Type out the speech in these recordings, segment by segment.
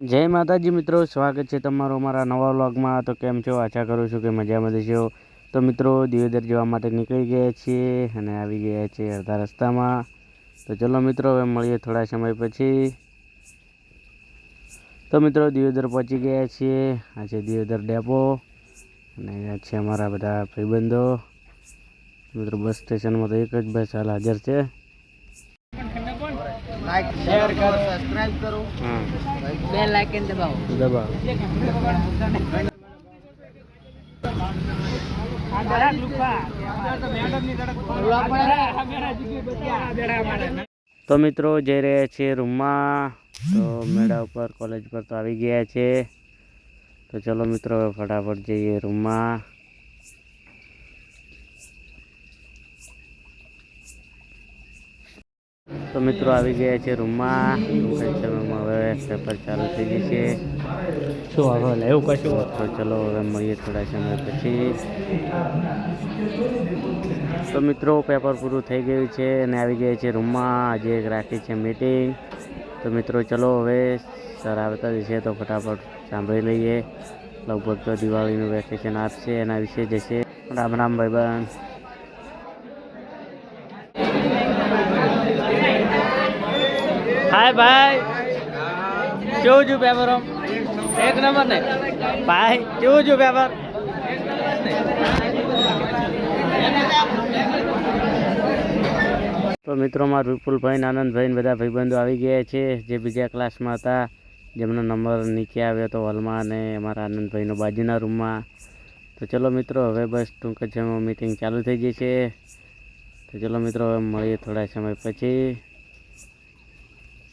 જય માતાજી મિત્રો, સ્વાગત છે તમારું અમારા નવા વ્લોગમાં। તો કેમ છો? આશા કરું છું કે મજામાં છો। તો મિત્રો દિયોદર જવા માટે નીકળી ગયા છીએ અને આવી ગયા છીએ અડધા રસ્તામાં। તો ચલો મિત્રો હવે મળીએ થોડા સમય પછી। તો મિત્રો દિયોદર પહોંચી ગયા છીએ। આ છે દિયોદર ડેપો અને આ છે અમારા બધા ભાઈબંધો। મિત્રો બસ સ્ટેશનમાં તો એક જ બસ હાલ હાજર છે। लाइक शेयर करो सब्सक्राइब करो बेल आइकन दबाओ તો મિત્રો જઈ રહ્યા છીએ રૂમમાં। તો મેળા ઉપર કોલેજ પર તો આવી ગયા છે। તો ચલો મિત્રો હવે ફટાફટ જઈએ રૂમમાં। તો મિત્રો આવી ગયા છે રૂમમાં। સમયમાં હવે પેપર ચાલુ થઈ જશે। શું હવે એવું કશું? તો ચલો હવે મળીએ થોડા સમય પછી। તો મિત્રો પેપર પૂરું થઈ ગયું છે અને આવી ગયા છે રૂમમાં। આજે એક રાખી છે મીટિંગ। તો મિત્રો ચલો હવે સર આવતા જશે તો ફટાફટ સાંભળી લઈએ। લગભગ તો દિવાળીનું વેકેશન આપશે એના વિશે જશે। રામ રામ ભાઈબંધ। हाय भाई जो पेपर हम एक नंबर ने भाई जो पेपर तो मित्रों में विपुल भाई आनंद भाई बधा भाईबंधो आई गया है जे बीजा क्लास में था जेमनो नंबर नीचे आव्यो तो हॉल में ने अमरा आनंद भाई बाजूना रूम में। तो चलो मित्रों हवे बस टूंक ज मीटिंग चालू थई जशे। तो चलो मित्रों हवे मळीए थोड़ा समय पछी।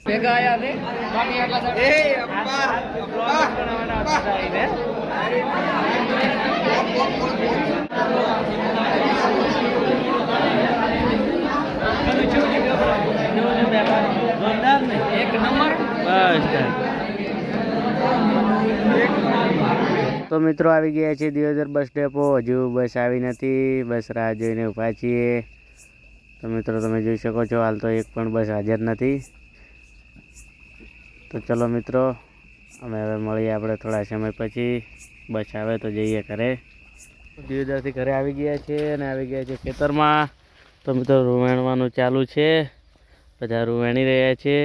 एक नंबर तो मित्रों આવી ગયા છે દિયોદર બસ ડેપો। હજુ બસ આવી નથી, બસ રાહ જોઈને ઊભા છીએ। તો મિત્રો તમે જોઈ શકો છો હાલ તો એક પણ બસ હાજર નથી। તો ચલો મિત્રો અમે હવે મળીએ આપણે થોડા સમય પછી। બસ આવે તો જઈએ ઘરે। દિયોદરથી ઘરે આવી ગયા છે અને આવી ગયા છે ખેતરમાં। તો મિત્રો રૂ વેણવાનું ચાલુ છે, બધા રૂ વેણી રહ્યા છે।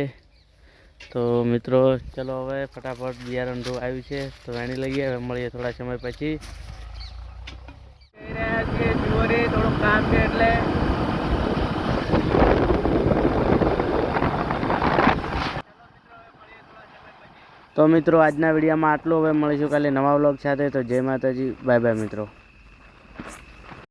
તો મિત્રો ચલો હવે ફટાફટ બિયારણ રૂ આવ્યું છે તો વેણી લઈએ। હવે મળીએ થોડા સમય પછી। થોડું કામ છે એટલે તો મિત્રો આજના વિડીયોમાં આટલું। હવે મળીશું કાલે નવા વ્લોગ સાથે। તો જય માતાજી, બાય બાય મિત્રો।